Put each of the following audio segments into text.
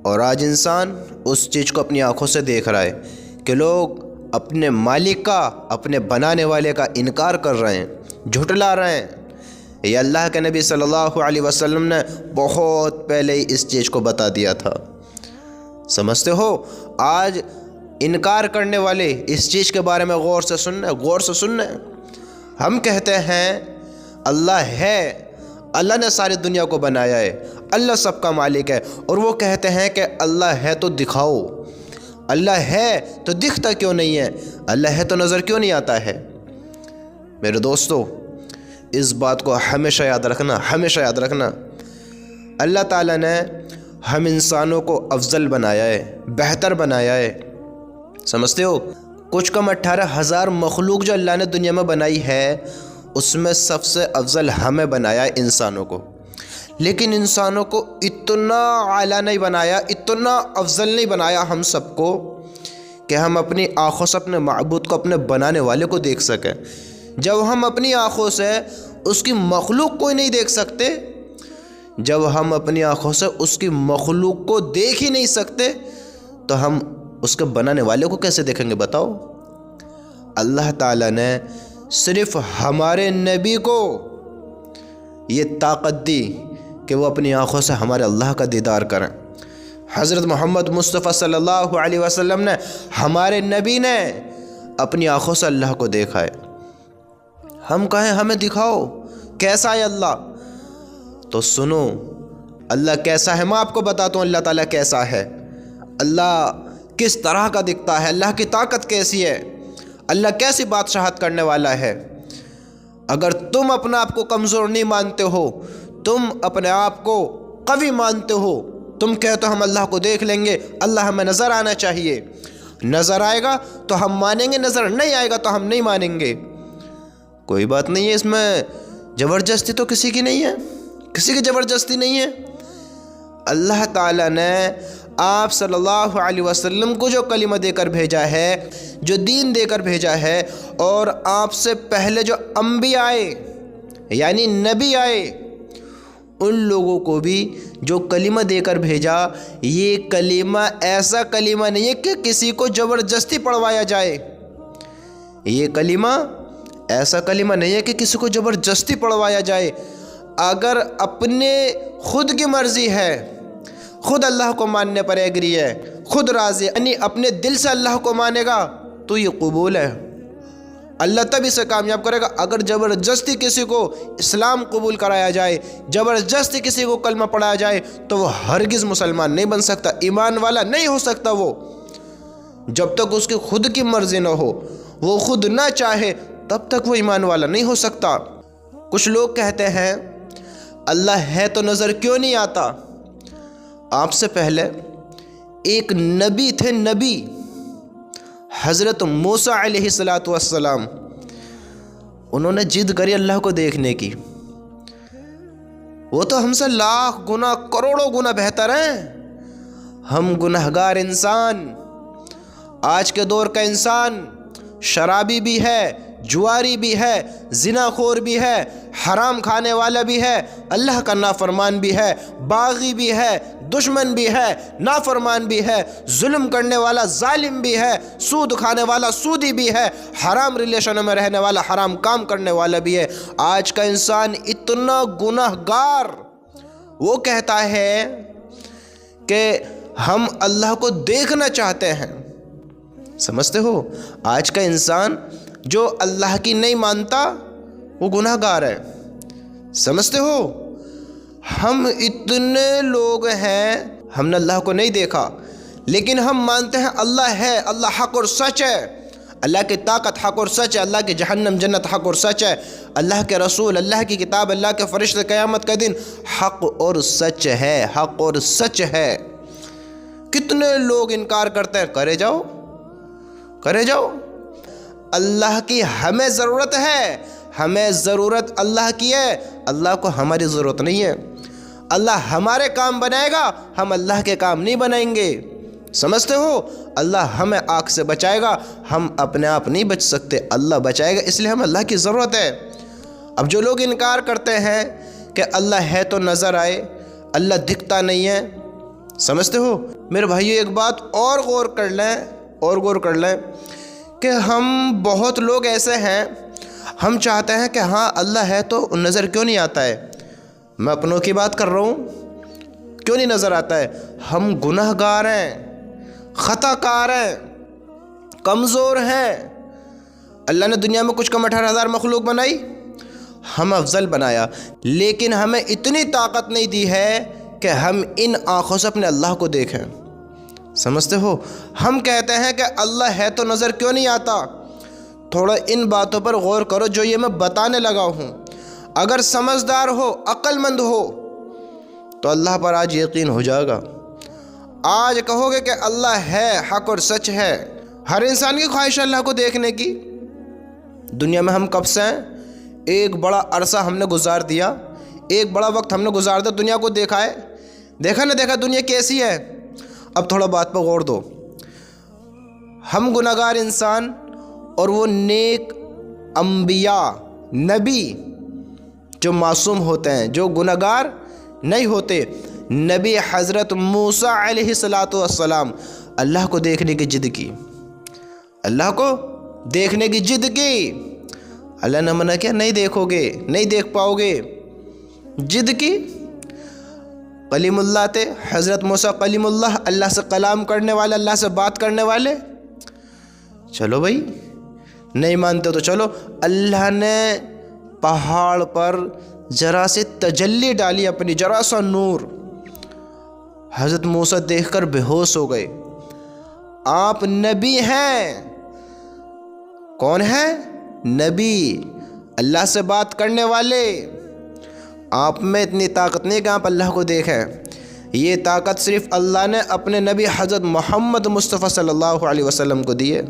اور آج انسان اس چیز کو اپنی آنکھوں سے دیکھ رہا ہے کہ لوگ اپنے مالک کا، اپنے بنانے والے کا انکار کر رہے ہیں، جھٹلا رہے ہیں۔ یہ اللہ کے نبی صلی اللہ علیہ وسلم نے بہت پہلے ہی اس چیز کو بتا دیا تھا۔ سمجھتے ہو؟ آج انکار کرنے والے اس چیز کے بارے میں غور سے سننا۔ ہم کہتے ہیں اللہ ہے، اللہ نے ساری دنیا کو بنایا ہے، اللہ سب کا مالک ہے، اور وہ کہتے ہیں کہ اللہ ہے تو دکھاؤ، اللہ ہے تو دکھتا کیوں نہیں ہے، اللہ ہے تو نظر کیوں نہیں آتا ہے۔ میرے دوستو، اس بات کو ہمیشہ یاد رکھنا، اللہ تعالیٰ نے ہم انسانوں کو افضل بنایا ہے، بہتر بنایا ہے۔ سمجھتے ہو؟ کچھ کم 18,000 مخلوق جو اللہ نے دنیا میں بنائی ہے، اس میں سب سے افضل ہمیں بنایا ہے، انسانوں کو۔ لیکن انسانوں کو اتنا اعلیٰ نہیں بنایا، اتنا افضل نہیں بنایا ہم سب کو کہ ہم اپنی آنکھوں سے اپنے معبود کو، اپنے بنانے والے کو دیکھ سکیں۔ جب ہم اپنی آنکھوں سے اس کی مخلوق کو ہی نہیں دیکھ سکتے، جب ہم اپنی آنکھوں سے اس کی مخلوق کو دیکھ ہی نہیں سکتے، تو ہم اس کے بنانے والے کو کیسے دیکھیں گے؟ بتاؤ۔ اللہ تعالیٰ نے صرف ہمارے نبی کو یہ طاقت دی کہ وہ اپنی آنکھوں سے ہمارے اللہ کا دیدار کریں۔ حضرت محمد مصطفیٰ صلی اللہ علیہ وسلم نے، ہمارے نبی نے اپنی آنکھوں سے اللہ کو دیکھا ہے۔ ہم کہیں ہمیں دکھاؤ کیسا ہے اللہ، تو سنو اللہ کیسا ہے۔ میں آپ کو بتاتا ہوں اللہ تعالیٰ کیسا ہے، اللہ کس طرح کا دکھتا ہے، اللہ کی طاقت کیسی ہے، اللہ کیسی بادشاہت کرنے والا ہے۔ اگر تم اپنا آپ کو کمزور نہیں مانتے ہو، تم اپنے آپ کو قوی مانتے ہو، تم کہتے ہو ہم اللہ کو دیکھ لیں گے، اللہ ہمیں نظر آنا چاہیے، نظر آئے گا تو ہم مانیں گے، نظر نہیں آئے گا تو ہم نہیں مانیں گے۔ کوئی بات نہیں ہے اس میں، زبردستی تو کسی کی نہیں ہے، کسی کی زبردستی نہیں ہے۔ اللہ تعالیٰ نے آپ صلی اللہ علیہ وسلم کو جو کلمہ دے کر بھیجا ہے، جو دین دے کر بھیجا ہے، اور آپ سے پہلے جو انبیاء آئے یعنی نبی آئے، ان لوگوں کو بھی جو کلمہ دے کر بھیجا، یہ کلمہ ایسا کلمہ نہیں ہے کہ کسی کو زبردستی پڑھوایا جائے۔ یہ کلمہ ایسا کلمہ نہیں ہے کہ کسی کو زبردستی پڑھوایا جائے۔ اگر اپنے خود کی مرضی ہے، خود اللہ کو ماننے پر ایگری ہے، خود راضی ہے، یعنی اپنے دل سے اللہ کو مانے گا، تو یہ قبول ہے۔ اللہ تب اسے کامیاب کرے گا۔ اگر زبردستی کسی کو اسلام قبول کرایا جائے، زبردستی کسی کو کلمہ پڑھایا جائے، تو وہ ہرگز مسلمان نہیں بن سکتا، ایمان والا نہیں ہو سکتا۔ وہ جب تک اس کی خود کی مرضی نہ ہو، وہ خود نہ چاہے، تب تک وہ ایمان والا نہیں ہو سکتا۔ کچھ لوگ کہتے ہیں اللہ ہے تو نظر کیوں نہیں آتا؟ آپ سے پہلے ایک نبی تھے، نبی حضرت موسیٰ علیہ السلام، انہوں نے ضد کری اللہ کو دیکھنے کی۔ وہ تو ہم سے لاکھ گنا، کروڑوں گنا بہتر ہیں، ہم گنہگار انسان۔ آج کے دور کا انسان شرابی بھی ہے، جواری بھی ہے، زنا خور بھی ہے، حرام کھانے والا بھی ہے، اللہ کا نافرمان بھی ہے، باغی بھی ہے، دشمن بھی ہے، نافرمان بھی ہے، ظلم کرنے والا ظالم بھی ہے، سود کھانے والا سودی بھی ہے، حرام ریلیشنوں میں رہنے والا حرام کام کرنے والا بھی ہے۔ آج کا انسان اتنا گنہگار، وہ کہتا ہے کہ ہم اللہ کو دیکھنا چاہتے ہیں۔ سمجھتے ہو؟ آج کا انسان جو اللہ کی نہیں مانتا، وہ گنہگار ہے۔ سمجھتے ہو؟ ہم اتنے لوگ ہیں، ہم نے اللہ کو نہیں دیکھا، لیکن ہم مانتے ہیں اللہ ہے، اللہ حق اور سچ ہے، اللہ کی طاقت حق اور سچ ہے، اللہ کی جہنم جنت حق اور سچ ہے، اللہ کے رسول، اللہ کی کتاب، اللہ کے فرشتے، قیامت کا دن حق اور سچ ہے، حق اور سچ ہے۔ کتنے لوگ انکار کرتے ہیں، کرے جاؤ، کرے جاؤ۔ اللہ کی ہمیں ضرورت ہے، ہمیں ضرورت اللہ کی ہے، اللہ کو ہماری ضرورت نہیں ہے۔ اللہ ہمارے کام بنائے گا، ہم اللہ کے کام نہیں بنائیں گے۔ سمجھتے ہو؟ اللہ ہمیں آگ سے بچائے گا، ہم اپنے آپ نہیں بچ سکتے، اللہ بچائے گا، اس لیے ہمیں اللہ کی ضرورت ہے۔ اب جو لوگ انکار کرتے ہیں کہ اللہ ہے تو نظر آئے، اللہ دکھتا نہیں ہے، سمجھتے ہو میرے بھائیو؟ ایک بات اور غور کر لیں کہ ہم بہت لوگ ایسے ہیں، ہم چاہتے ہیں کہ ہاں اللہ ہے تو نظر کیوں نہیں آتا ہے؟ میں اپنوں کی بات کر رہا ہوں، کیوں نہیں نظر آتا ہے؟ ہم گناہ گار ہیں، خطا کار ہیں، کمزور ہیں۔ اللہ نے دنیا میں کچھ کم 18,000 مخلوق بنائی، ہم افضل بنایا، لیکن ہمیں اتنی طاقت نہیں دی ہے کہ ہم ان آنکھوں سے اپنے اللہ کو دیکھیں۔ سمجھتے ہو؟ ہم کہتے ہیں کہ اللہ ہے تو نظر کیوں نہیں آتا؟ تھوڑا ان باتوں پر غور کرو جو یہ میں بتانے لگا ہوں۔ اگر سمجھدار ہو، عقل مند ہو تو اللہ پر آج یقین ہو جائے گا۔ آج کہو گے کہ اللہ ہے، حق اور سچ ہے۔ ہر انسان کی خواہش ہے اللہ کو دیکھنے کی۔ دنیا میں ہم کب سے ہیں؟ ایک بڑا عرصہ ہم نے گزار دیا، ایک بڑا وقت ہم نے گزار دیا، دنیا کو دیکھا ہے، دیکھا نہ دیکھا دنیا کیسی ہے؟ اب تھوڑا بات پہ غور دو۔ ہم گناہ گار انسان اور وہ نیک انبیاء، نبی جو معصوم ہوتے ہیں، جو گناہ گار نہیں ہوتے۔ نبی حضرت موسیٰ علیہ السلام اللہ کو دیکھنے کی ضد کی، اللہ کو دیکھنے کی ضد کی۔ اللہ نے منع کیا، نہیں دیکھو گے، نہیں دیکھ پاؤ گے۔ ضد کی۔ کلیم اللہ تھے حضرت موسیٰ، کلیم اللہ، اللہ سے کلام کرنے والے، اللہ سے بات کرنے والے۔ چلو بھائی نہیں مانتے تو چلو، اللہ نے پہاڑ پر ذرا سے تجلی ڈالی اپنی، ذرا سا نور، حضرت موسیٰ دیکھ کر بے ہوش ہو گئے۔ آپ نبی ہیں۔ کون ہیں؟ نبی، اللہ سے بات کرنے والے۔ آپ میں اتنی طاقت نہیں کہ آپ اللہ کو دیکھیں۔ یہ طاقت صرف اللہ نے اپنے نبی حضرت محمد مصطفیٰ صلی اللہ علیہ وسلم کو دی ہے،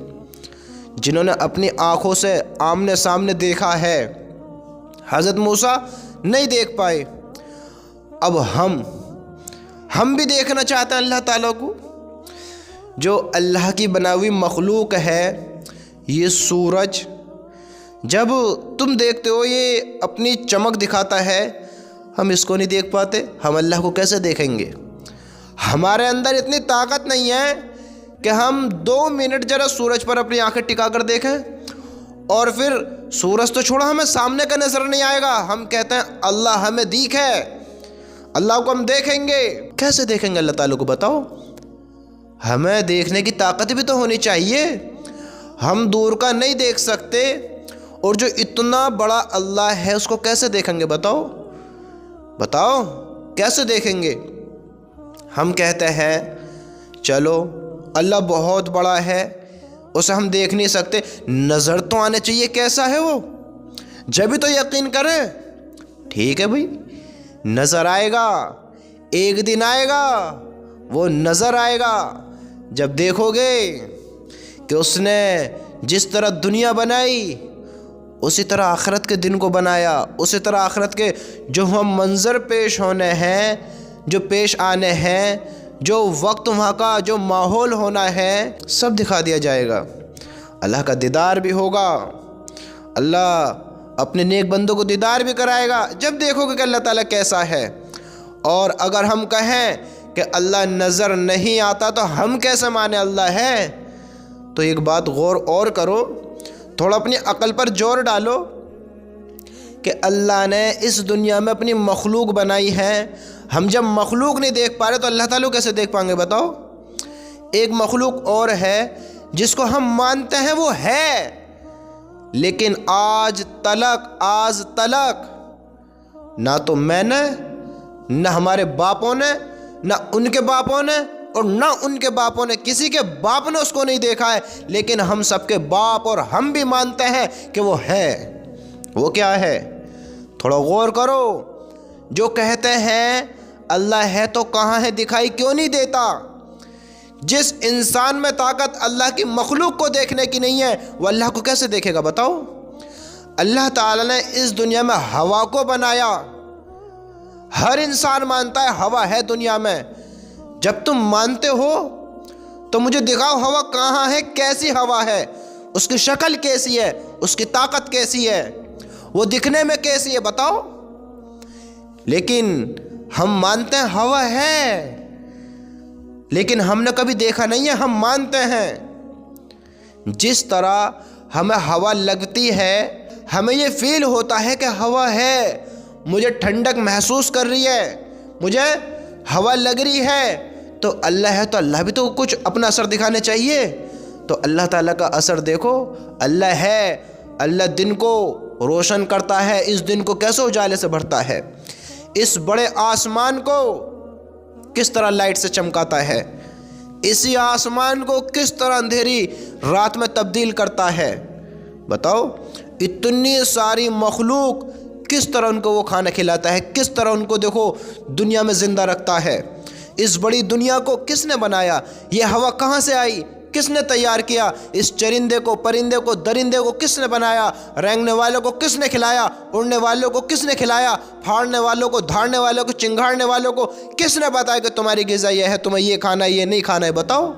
جنہوں نے اپنی آنکھوں سے آمنے سامنے دیکھا ہے۔ حضرت موسیٰ نہیں دیکھ پائے۔ اب ہم بھی دیکھنا چاہتے ہیں اللہ تعالیٰ کو۔ جو اللہ کی بنائی ہوئی مخلوق ہے، یہ سورج جب تم دیکھتے ہو یہ اپنی چمک دکھاتا ہے، ہم اس کو نہیں دیکھ پاتے، ہم اللہ کو کیسے دیکھیں گے؟ ہمارے اندر اتنی طاقت نہیں ہے کہ ہم 2 منٹ ذرا سورج پر اپنی آنکھیں ٹکا کر دیکھیں، اور پھر سورج تو چھوڑا ہمیں سامنے کا نظر نہیں آئے گا، ہم کہتے ہیں اللہ ہمیں دیکھ ہے، اللہ کو ہم دیکھیں گے۔ کیسے دیکھیں گے اللہ تعالیٰ کو؟ بتاؤ۔ ہمیں دیکھنے کی طاقت بھی تو ہونی چاہیے۔ ہم دور کا نہیں دیکھ سکتے، اور جو اتنا بڑا اللہ ہے اس کو کیسے دیکھیں گے؟ بتاؤ کیسے دیکھیں گے؟ ہم کہتے ہیں چلو اللہ بہت بڑا ہے، اسے ہم دیکھ نہیں سکتے، نظر تو آنے چاہیے، کیسا ہے وہ، جبھی تو یقین کریں۔ ٹھیک ہے بھائی، نظر آئے گا، ایک دن آئے گا، وہ نظر آئے گا جب دیکھو گے کہ اس نے جس طرح دنیا بنائی اسی طرح آخرت کے دن کو بنایا، اسی طرح آخرت کے جو ہم منظر پیش ہونے ہیں، جو پیش آنے ہیں، جو وقت وہاں کا جو ماحول ہونا ہے، سب دکھا دیا جائے گا۔ اللہ کا دیدار بھی ہوگا، اللہ اپنے نیک بندوں کو دیدار بھی کرائے گا جب دیکھو گے کہ اللہ تعالیٰ کیسا ہے۔ اور اگر ہم کہیں کہ اللہ نظر نہیں آتا تو ہم کیسے مانیں اللہ ہے؟ تو ایک بات غور اور کرو، تھوڑا اپنی عقل پر زور ڈالو کہ اللہ نے اس دنیا میں اپنی مخلوق بنائی ہے، ہم جب مخلوق نہیں دیکھ پا رہے تو اللہ تعالیٰ کیسے دیکھ پائیں گے؟ بتاؤ۔ ایک مخلوق اور ہے جس کو ہم مانتے ہیں وہ ہے، لیکن آج تلک نہ تو میں نے، نہ ہمارے باپوں نے، نہ ان کے باپوں نے، اور نہ ان کے باپوں نے، کسی کے باپ نے اس کو نہیں دیکھا ہے، لیکن ہم سب کے باپ اور ہم بھی مانتے ہیں کہ وہ ہے۔ وہ کیا ہے؟ تھوڑا غور کرو۔ جو کہتے ہیں اللہ ہے تو کہاں ہے، دکھائی کیوں نہیں دیتا؟ جس انسان میں طاقت اللہ کی مخلوق کو دیکھنے کی نہیں ہے، وہ اللہ کو کیسے دیکھے گا؟ بتاؤ۔ اللہ تعالیٰ نے اس دنیا میں ہوا کو بنایا، ہر انسان مانتا ہے ہوا ہے دنیا میں۔ جب تم مانتے ہو تو مجھے دکھاؤ ہوا کہاں ہے، کیسی ہوا ہے، اس کی شکل کیسی ہے، اس کی طاقت کیسی ہے، وہ دکھنے میں کیسی ہے، بتاؤ۔ لیکن ہم مانتے ہیں ہوا ہے، لیکن ہم نے کبھی دیکھا نہیں ہے، ہم مانتے ہیں۔ جس طرح ہمیں ہوا لگتی ہے، ہمیں یہ فیل ہوتا ہے کہ ہوا ہے، مجھے ٹھنڈک محسوس کر رہی ہے، مجھے ہوا لگ رہی ہے، تو اللہ ہے تو اللہ بھی تو کچھ اپنا اثر دکھانے چاہیے۔ تو اللہ تعالیٰ کا اثر دیکھو، اللہ ہے، اللہ دن کو روشن کرتا ہے، اس دن کو کیسے اجالے سے بھرتا ہے، اس بڑے آسمان کو کس طرح لائٹ سے چمکاتا ہے، اسی آسمان کو کس طرح اندھیری رات میں تبدیل کرتا ہے۔ بتاؤ، اتنی ساری مخلوق کس طرح ان کو وہ کھانا کھلاتا ہے، کس طرح ان کو دیکھو دنیا میں زندہ رکھتا ہے۔ اس بڑی دنیا کو کس نے بنایا؟ یہ ہوا کہاں سے آئی؟ کس نے تیار کیا؟ اس چرندے کو، پرندے کو، درندے کو کس نے بنایا؟ رینگنے والوں کو کس نے کھلایا؟ اڑنے والوں کو کس نے کھلایا؟ پھاڑنے والوں کو، دھاڑنے والوں کو، چنگھاڑنے والوں کو کس نے بتایا کہ تمہاری غذا یہ ہے، تمہیں یہ کھانا ہے، یہ نہیں کھانا ہے؟ بتاؤ۔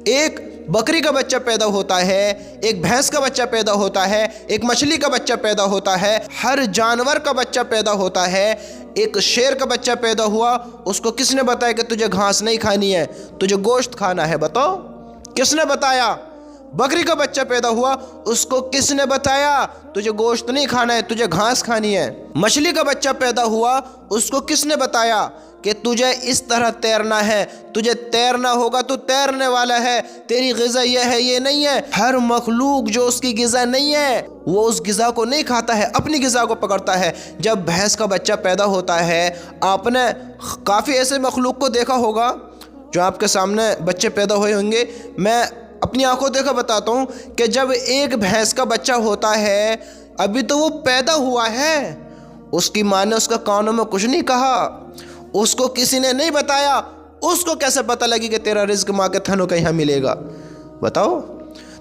ایک بکری کا بچہ پیدا ہوتا ہے، ایک بھینس کا بچہ پیدا ہوتا ہے، ایک مچھلی کا بچہ پیدا ہوتا ہے، ہر جانور کا بچہ پیدا ہوتا ہے۔ ایک شیر کا بچہ پیدا ہوا، اس کو کس نے بتایا کہ تجھے گھاس نہیں کھانی ہے، تجھے گوشت کھانا ہے؟ بتاؤ، کس نے بتایا؟ بکری کا بچہ پیدا ہوا، اس کو کس نے بتایا تجھے گوشت نہیں کھانا ہے، تجھے گھاس کھانی ہے؟ مچھلی کا بچہ پیدا ہوا، اس کو کس نے بتایا کہ تجھے اس طرح تیرنا ہے، تجھے تیرنا ہوگا، تو تیرنے والا ہے، تیری غذا یہ ہے، یہ نہیں ہے۔ ہر مخلوق جو اس کی غذا نہیں ہے، وہ اس غذا کو نہیں کھاتا ہے، اپنی غذا کو پکڑتا ہے۔ جب بھینس کا بچہ پیدا ہوتا ہے، آپ نے کافی ایسے مخلوق کو دیکھا ہوگا جو آپ کے سامنے بچے پیدا ہوئے ہوں گے۔ میں اپنی آنکھوں دیکھا بتاتا ہوں کہ جب ایک بھینس کا بچہ ہوتا ہے، ابھی تو وہ پیدا ہوا ہے، اس کی ماں نے اس کا کانوں میں کچھ نہیں کہا، اس کو کسی نے نہیں بتایا، اس کو کیسے پتہ لگی کہ تیرا رزق ماں کے تھنوں کا یہاں ملے گا؟ بتاؤ،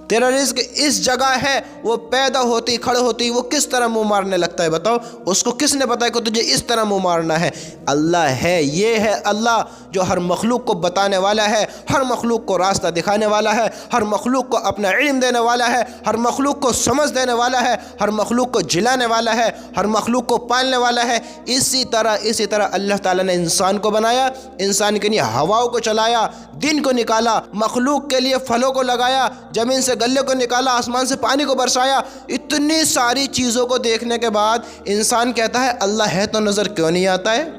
تیرا رزق اس جگہ ہے، وہ پیدا ہوتی کھڑے ہوتی وہ کس طرح منہ مارنے لگتا ہے؟ بتاؤ، اس کو کس نے بتایا کہ تجھے اس طرح منہ مارنا ہے؟ اللہ ہے، یہ ہے اللہ جو ہر مخلوق کو بتانے والا ہے، ہر مخلوق کو راستہ دکھانے والا ہے، ہر مخلوق کو اپنا علم دینے والا ہے، ہر مخلوق کو سمجھ دینے والا ہے، ہر مخلوق کو جلانے والا ہے، ہر مخلوق کو پالنے والا ہے۔ اسی طرح اللہ تعالیٰ نے انسان کو بنایا، انسان کے لیے ہواؤں کو چلایا، دن کو نکالا، مخلوق کے لیے پھلوں کو لگایا، زمین سے گلے کو نکالا، آسمان سے پانی کو برسایا۔ اتنی ساری چیزوں کو دیکھنے کے بعد انسان کہتا ہے اللہ ہے تو نظر کیوں نہیں آتا ہے؟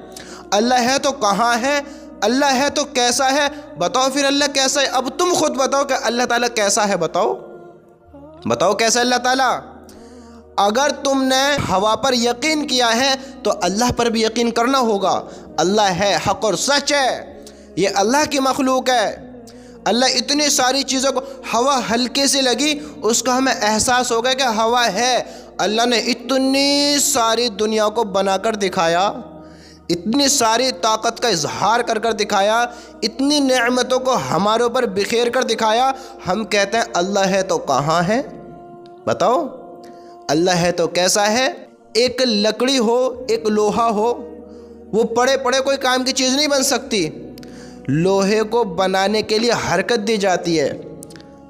اللہ ہے تو کہاں ہے؟ اللہ ہے تو کیسا ہے؟ بتاؤ پھر اللہ کیسا ہے؟ اب تم خود بتاؤ کہ اللہ تعالیٰ کیسا ہے؟ بتاؤ کیسا ہے اللہ تعالیٰ؟ اگر تم نے ہوا پر یقین کیا ہے تو اللہ پر بھی یقین کرنا ہوگا۔ اللہ ہے، حق اور سچ ہے، یہ اللہ کی مخلوق ہے۔ اللہ اتنی ساری چیزوں کو، ہوا ہلکی سی لگی، اس کا ہمیں احساس ہو گیا کہ ہوا ہے۔ اللہ نے اتنی ساری دنیا کو بنا کر دکھایا، اتنی ساری طاقت کا اظہار کر کر دکھایا، اتنی نعمتوں کو ہمارے اوپر بکھیر کر دکھایا، ہم کہتے ہیں اللہ ہے تو کہاں ہے؟ بتاؤ، اللہ ہے تو کیسا ہے؟ ایک لکڑی ہو، ایک لوہا ہو، وہ پڑے پڑے کوئی کام کی چیز نہیں بن سکتی۔ لوہے کو بنانے کے لیے حرکت دی جاتی ہے،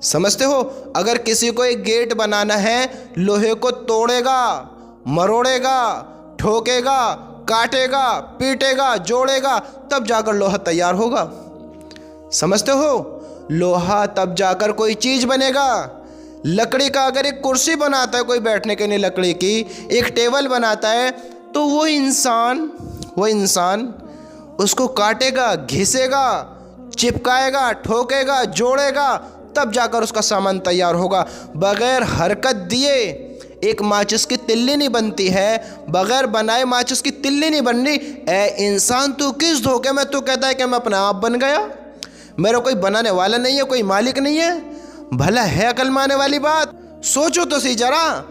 سمجھتے ہو؟ اگر کسی کو ایک گیٹ بنانا ہے، لوہے کو توڑے گا، مروڑے گا، ٹھوکے گا، کاٹے گا، پیٹے گا، جوڑے گا، تب جا کر لوہا تیار ہوگا، سمجھتے ہو؟ لوہا تب جا کر کوئی چیز بنے گا۔ لکڑی کا اگر ایک کرسی بناتا ہے کوئی بیٹھنے کے لیے، لکڑی کی ایک ٹیبل بناتا ہے، تو وہ انسان اس کو کاٹے گا، گھسے گا، چپکائے گا، ٹھوکے گا، جوڑے گا، تب جا کر اس کا سامان تیار ہوگا۔ بغیر حرکت دیے ایک ماچس کی تلی نہیں بنتی ہے، بغیر بنائے ماچس کی تلی نہیں بن رہی۔ اے انسان، تو کس دھوکے میں تو کہتا ہے کہ میں اپنے آپ بن گیا، میرا کوئی بنانے والا نہیں ہے، کوئی مالک نہیں ہے؟ بھلا ہے عقل میں آنے والی بات؟ سوچو تو سی ذرا۔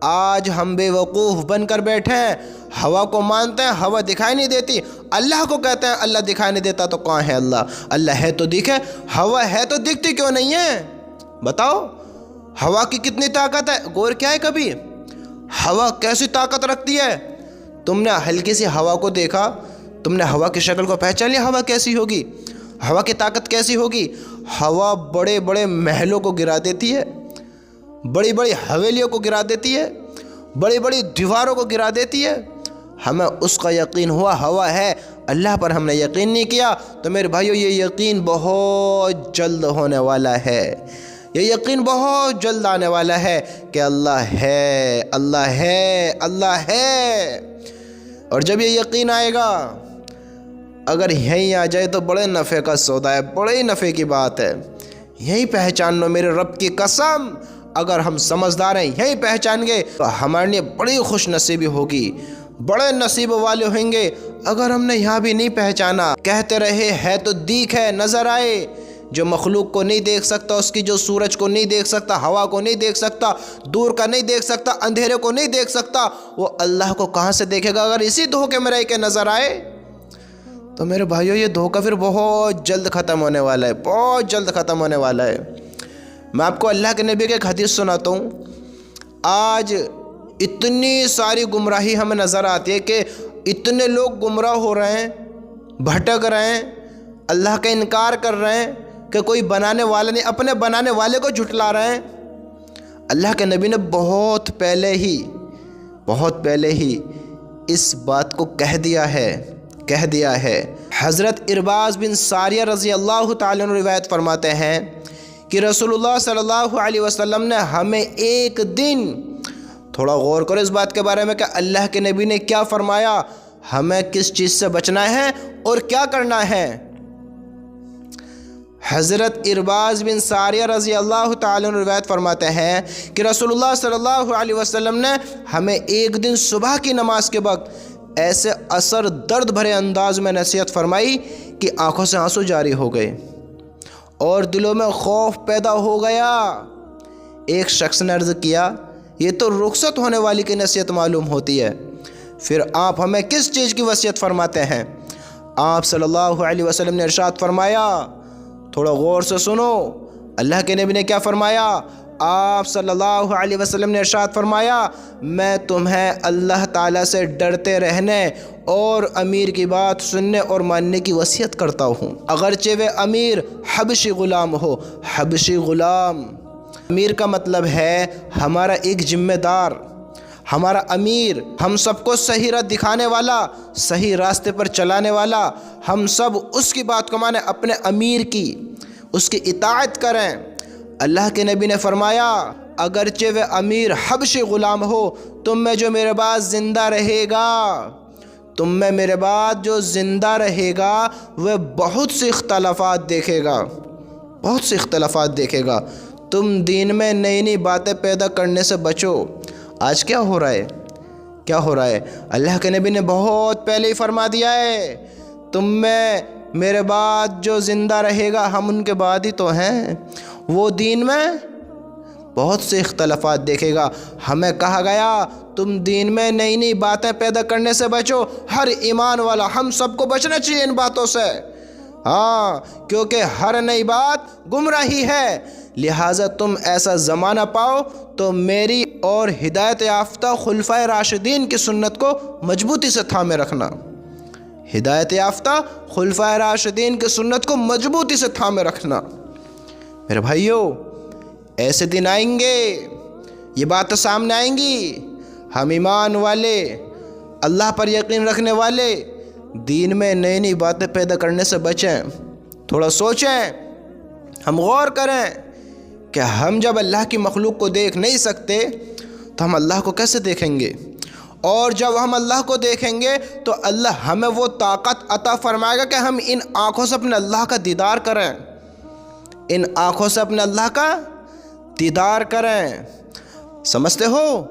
آج ہم بے وقوف بن کر بیٹھے ہیں، ہوا کو مانتے ہیں، ہوا دکھائی نہیں دیتی، اللہ کو کہتے ہیں اللہ دکھائی نہیں دیتا، تو کہاں ہے اللہ؟ اللہ ہے تو دکھے، ہوا ہے تو دکھتی کیوں نہیں ہے؟ بتاؤ، ہوا کی کتنی طاقت ہے؟ غور کیا ہے کبھی ہوا کیسی طاقت رکھتی ہے؟ تم نے ہلکی سی ہوا کو دیکھا، تم نے ہوا کی شکل کو پہچان لیا، ہوا کیسی ہوگی، ہوا کی طاقت کیسی ہوگی؟ ہوا بڑے بڑے محلوں کو گرا دیتی ہے، بڑی بڑی حویلیوں کو گرا دیتی ہے، بڑی بڑی دیواروں کو گرا دیتی ہے۔ ہمیں اس کا یقین ہوا ہوا ہے، اللہ پر ہم نے یقین نہیں کیا، تو میرے بھائیو یہ یقین بہت جلد ہونے والا ہے، یہ یقین بہت جلد آنے والا ہے کہ اللہ ہے، اللہ ہے، اللہ ہے۔ اور جب یہ یقین آئے گا، اگر یہیں آ جائے تو بڑے نفع کا سودا ہے، بڑے ہی نفع کی بات ہے۔ یہی پہچان لو میرے رب کی قسم، اگر ہم سمجھدار ہیں یہی پہچان گے تو ہمارے لیے بڑی خوش نصیبی ہوگی، بڑے نصیب والے ہوئیں گے۔ اگر ہم نے یہاں بھی نہیں پہچانا، کہتے رہے ہے تو دیکھ ہے، نظر آئے، جو مخلوق کو نہیں دیکھ سکتا، اس کی جو سورج کو نہیں دیکھ سکتا، ہوا کو نہیں دیکھ سکتا، دور کا نہیں دیکھ سکتا، اندھیرے کو نہیں دیکھ سکتا، وہ اللہ کو کہاں سے دیکھے گا؟ اگر اسی دھوکے میں رہ کے نظر آئے تو میرے بھائیو یہ دھوکہ پھر بہت جلد ختم ہونے والا ہے، بہت جلد ختم ہونے والا ہے۔ میں آپ کو اللہ کے نبی کے ایک حدیث سناتا ہوں۔ آج اتنی ساری گمراہی ہمیں نظر آتی ہے کہ اتنے لوگ گمراہ ہو رہے ہیں، بھٹک رہے ہیں، اللہ کا انکار کر رہے ہیں کہ کوئی بنانے والا نہیں، اپنے بنانے والے کو جھٹلا رہے ہیں۔ اللہ کے نبی نے بہت پہلے ہی اس بات کو کہہ دیا ہے۔ حضرت ارباز بن ساریہ رضی اللہ تعالیٰ عنہ روایت فرماتے ہیں کہ رسول اللہ صلی اللہ علیہ وسلم نے ہمیں ایک دن، تھوڑا غور کرو اس بات کے بارے میں کہ اللہ کے نبی نے کیا فرمایا، ہمیں کس چیز سے بچنا ہے اور کیا کرنا ہے۔ حضرت ارباز بن ساریہ رضی اللہ تعالیٰ عنہ روایت فرماتے ہیں کہ رسول اللہ صلی اللہ علیہ وسلم نے ہمیں ایک دن صبح کی نماز کے وقت ایسے اثر درد بھرے انداز میں نصیحت فرمائی کہ آنکھوں سے آنسو جاری ہو گئے اور دلوں میں خوف پیدا ہو گیا۔ ایک شخص نے عرض کیا، یہ تو رخصت ہونے والی کی نصیحت معلوم ہوتی ہے، پھر آپ ہمیں کس چیز کی وصیت فرماتے ہیں؟ آپ صلی اللہ علیہ وسلم نے ارشاد فرمایا، تھوڑا غور سے سنو، اللہ کے نبی نے کیا فرمایا؟ آپ صلی اللہ علیہ وسلم نے ارشاد فرمایا، میں تمہیں اللہ تعالیٰ سے ڈرتے رہنے اور امیر کی بات سننے اور ماننے کی وصیت کرتا ہوں، اگرچہ وہ امیر حبشی غلام ہو۔ حبشی غلام، امیر کا مطلب ہے ہمارا ایک ذمہ دار، ہمارا امیر، ہم سب کو صحیح راہ دکھانے والا، صحیح راستے پر چلانے والا۔ ہم سب اس کی بات کو مانیں، اپنے امیر کی، اس کی اطاعت کریں۔ اللہ کے نبی نے فرمایا، اگرچہ وہ امیر حبشی غلام ہو، تم میں جو میرے بعد زندہ رہے گا، وہ بہت سے اختلافات دیکھے گا۔ تم دین میں نئی نئی باتیں پیدا کرنے سے بچو۔ آج کیا ہو رہا ہے؟ اللہ کے نبی نے بہت پہلے ہی فرما دیا ہے، تم میں میرے بعد جو زندہ رہے گا، ہم ان کے بعد ہی تو ہیں، وہ دین میں بہت سے اختلافات دیکھے گا۔ ہمیں کہا گیا تم دین میں نئی نئی باتیں پیدا کرنے سے بچو۔ ہر ایمان والا، ہم سب کو بچنا چاہیے ان باتوں سے، کیونکہ ہر نئی بات گمراہی ہے۔ لہٰذا تم ایسا زمانہ پاؤ تو میری اور ہدایت یافتہ خلفائے راشدین کی سنت کو مضبوطی سے تھامے رکھنا۔ ہدایت یافتہ خلفائے راشدین کی سنت کو مضبوطی سے تھامے رکھنا۔ میرے بھائیو، ایسے دن آئیں گے، یہ باتیں سامنے آئیں گی، ہم ایمان والے، اللہ پر یقین رکھنے والے دین میں نئی نئی باتیں پیدا کرنے سے بچیں۔ تھوڑا سوچیں، ہم غور کریں کہ ہم جب اللہ کی مخلوق کو دیکھ نہیں سکتے تو ہم اللہ کو کیسے دیکھیں گے؟ اور جب ہم اللہ کو دیکھیں گے تو اللہ ہمیں وہ طاقت عطا فرمائے گا کہ ہم ان آنکھوں سے اپنے اللہ کا دیدار کریں، ان آنکھوں سے اپنے اللہ کا دیدار کریں۔ سمجھتے ہو؟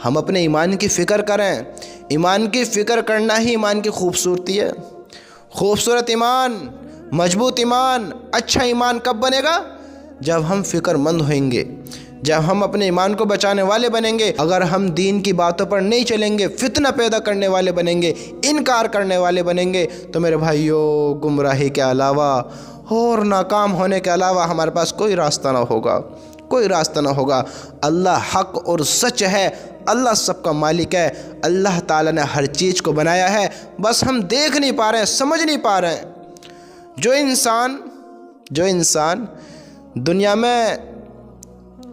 ہم اپنے ایمان کی فکر کریں۔ ایمان کی فکر کرنا ہی ایمان کی خوبصورتی ہے۔ خوبصورت ایمان، مضبوط ایمان، اچھا ایمان کب بنے گا؟ جب ہم فکر مند ہوئیں گے، جب ہم اپنے ایمان کو بچانے والے بنیں گے۔ اگر ہم دین کی باتوں پر نہیں چلیں گے، فتنہ پیدا کرنے والے بنیں گے، انکار کرنے والے بنیں گے، تو میرے بھائیو، گمراہی کے علاوہ اور ناکام ہونے کے علاوہ ہمارے پاس کوئی راستہ نہ ہوگا۔ اللہ حق اور سچ ہے، اللہ سب کا مالک ہے، اللہ تعالیٰ نے ہر چیز کو بنایا ہے، بس ہم دیکھ نہیں پا رہے ہیں، سمجھ نہیں پا رہے ہیں۔ جو انسان دنیا میں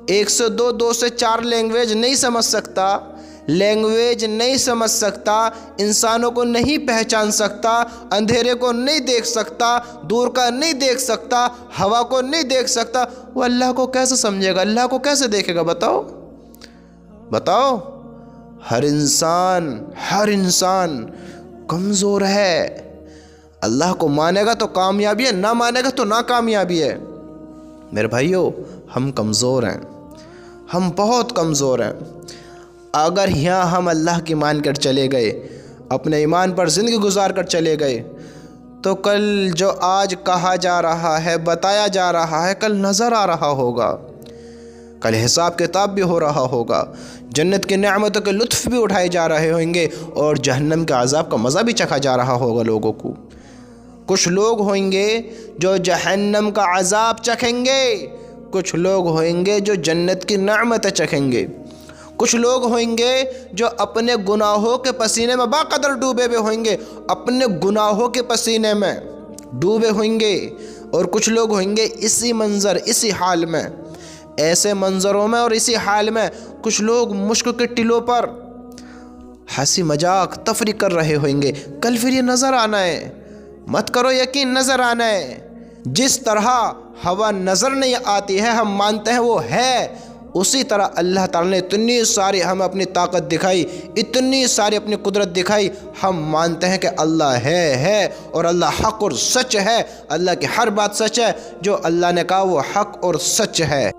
1 سے 2 سے 4 لینگویج نہیں سمجھ سکتا، لینگویج نہیں سمجھ سکتا، انسانوں کو نہیں پہچان سکتا، اندھیرے کو نہیں دیکھ سکتا، دور کا نہیں دیکھ سکتا، ہوا کو نہیں دیکھ سکتا، وہ اللہ کو کیسے سمجھے گا؟ اللہ کو کیسے دیکھے گا؟ بتاؤ۔ ہر انسان کمزور ہے۔ اللہ کو مانے گا تو کامیابی ہے، نہ مانے گا تو ناکامیابی ہے۔ میرے بھائیو، ہم کمزور ہیں، ہم بہت کمزور ہیں۔ اگر یہاں ہم اللہ کی مان کر چلے گئے، اپنے ایمان پر زندگی گزار کر چلے گئے، تو کل جو آج کہا جا رہا ہے، بتایا جا رہا ہے، کل نظر آ رہا ہوگا، کل حساب کتاب بھی ہو رہا ہوگا، جنت کی نعمتوں کے لطف بھی اٹھائے جا رہے ہوں گے، اور جہنم کے عذاب کا مزہ بھی چکھا جا رہا ہوگا لوگوں کو۔ کچھ لوگ ہوئیں گے جو جہنم کا عذاب چکھیں گے، کچھ لوگ ہوئیں گے جو جنت کی نعمتیں چکھیں گے، کچھ لوگ ہوئیں گے جو اپنے گناہوں کے پسینے میں باقدر ڈوبے ہوئے ہوئیں گے، اپنے گناہوں کے پسینے میں ڈوبے ہوئیں گے، اور کچھ لوگ ہوئیں گے اسی منظر، اسی حال میں، ایسے منظروں میں اور اسی حال میں کچھ لوگ مشک کے ٹلوں پر ہنسی مذاق تفریح کر رہے ہوئیں گے۔ کل پھر یہ نظر آنا ہے، مت کرو یقین، نظر آنا ہے۔ جس طرح ہوا نظر نہیں آتی ہے، ہم مانتے ہیں وہ ہے، اسی طرح اللہ تعالیٰ نے اتنی ساری ہمیں اپنی طاقت دکھائی، اتنی ساری اپنی قدرت دکھائی، ہم مانتے ہیں کہ اللہ ہے، اور اللہ حق اور سچ ہے، اللہ کی ہر بات سچ ہے، جو اللہ نے کہا وہ حق اور سچ ہے۔